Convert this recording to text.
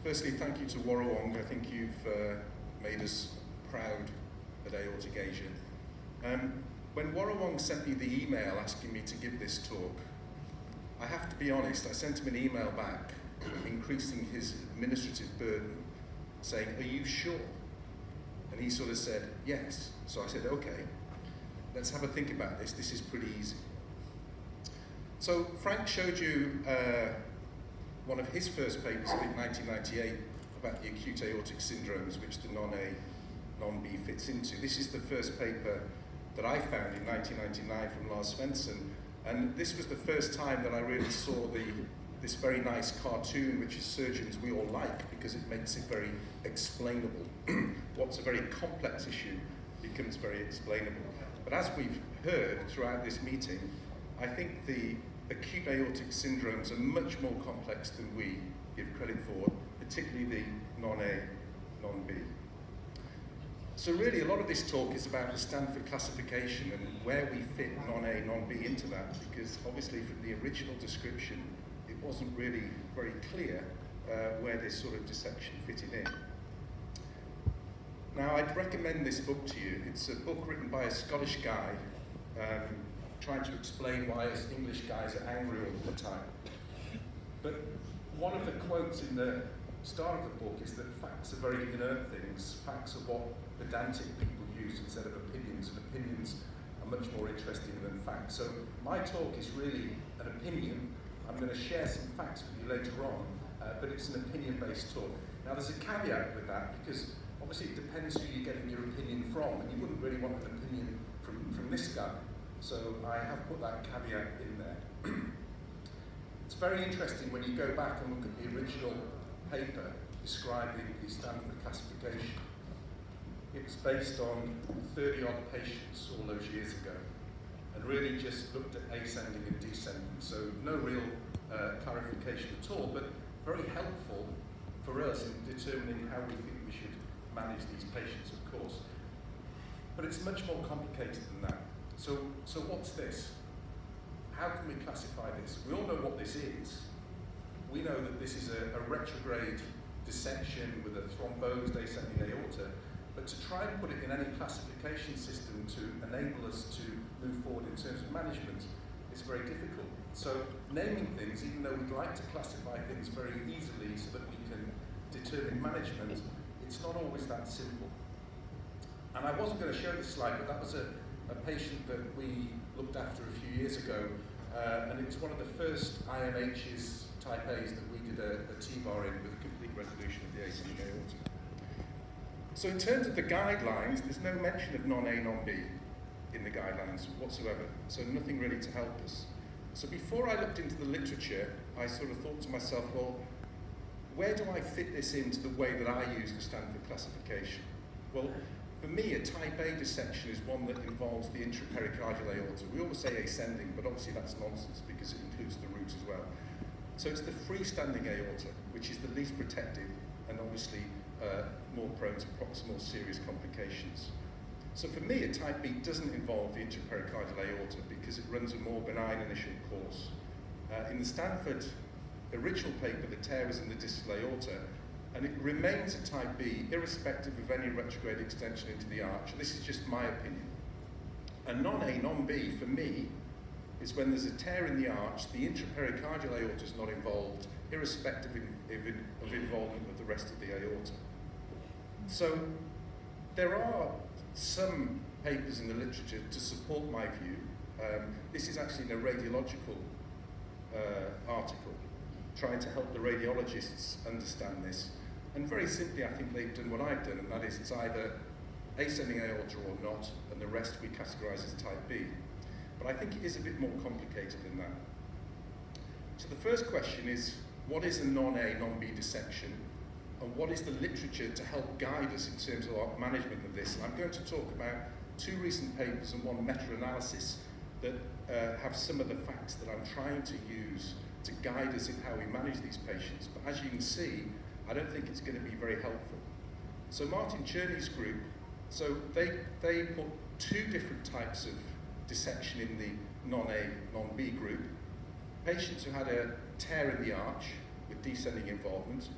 Firstly, thank you to Warrawong. I think you've made us proud at Aortic Asia. When Warrawong sent me the email asking me to give this talk, I have to be honest, I sent him an email back increasing his administrative burden, saying, "Are you sure?" And he sort of said, "Yes." So I said, "Okay, let's have a think about this. This is pretty easy." So Frank showed you one of his first papers in 1998 about the acute aortic syndromes, which the non-A, non-B fits into. This is the first paper that I found in 1999 from Lars Svensson, and this was the first time that I really saw this very nice cartoon, which as surgeons we all like because it makes it very explainable. What's a very complex issue becomes very explainable. But as we've heard throughout this meeting, I think the acute aortic syndromes are much more complex than we give credit for, particularly the non-A, non-B. So really a lot of this talk is about the Stanford classification and where we fit non-A, non-B into that, because obviously from the original description it wasn't really very clear where this sort of dissection fitted in. Now I'd recommend this book to you. It's a book written by a Scottish guy trying to explain why us English guys are angry all the time. But one of the quotes in the start of the book is that facts are very inert things. Facts are what pedantic people use instead of opinions, and opinions are much more interesting than facts. So my talk is really an opinion. I'm going to share some facts with you later on, but it's an opinion-based talk. Now there's a caveat with that, because obviously it depends who you're getting your opinion from, and you wouldn't really want an opinion from this guy. So I have put that caveat in there. It's very interesting when you go back and look at the original paper describing the Stanford classification. It was based on 30-odd patients all those years ago, and really just looked at ascending and descending. So no real clarification at all, but very helpful for us in determining how we think we should manage these patients, of course. But it's much more complicated than that. So what's this? How can we classify this? We all know what this is. We know that this is a retrograde dissection with a thrombosed ascending aorta, but to try and put it in any classification system to enable us to move forward in terms of management is very difficult. So naming things, even though we'd like to classify things very easily so that we can determine management, it's not always that simple. And I wasn't going to show this slide, but that was a patient that we looked after a few years ago, and it's one of the first IMH's type A's that we did a T-bar in with a complete resolution of the ascending aorta. So in terms of the guidelines, there's no mention of non-A, non-B in the guidelines whatsoever, so nothing really to help us. So before I looked into the literature, I sort of thought to myself, well, where do I fit this into the way that I use the Stanford classification? Well, for me, a type A dissection is one that involves the intrapericardial aorta. We always say ascending, but obviously that's nonsense because it includes the root as well. So it's the freestanding aorta, which is the least protected and obviously more prone to proximal serious complications. So for me, a type B doesn't involve the intrapericardial aorta because it runs a more benign initial course. In the Stanford original paper, the tear was in the distal aorta, and it remains a type B, irrespective of any retrograde extension into the arch. And this is just my opinion. A non-A, non-B, for me, is when there's a tear in the arch, the intrapericardial aorta is not involved, irrespective of involvement of the rest of the aorta. So there are some papers in the literature to support my view. This is actually in a radiological article, trying to help the radiologists understand this. And very simply, I think they've done what I've done, and that is it's either ascending aorta or not, and the rest we categorize as type B. But I think it is a bit more complicated than that. So the first question is, what is a non-A, non-B dissection? And what is the literature to help guide us in terms of our management of this? And I'm going to talk about two recent papers and one meta-analysis that have some of the facts that I'm trying to use to guide us in how we manage these patients. But as you can see, I don't think it's going to be very helpful. So Martin Cherney's group, so they put two different types of dissection in the non-A, non-B group. Patients who had a tear in the arch with descending involvement,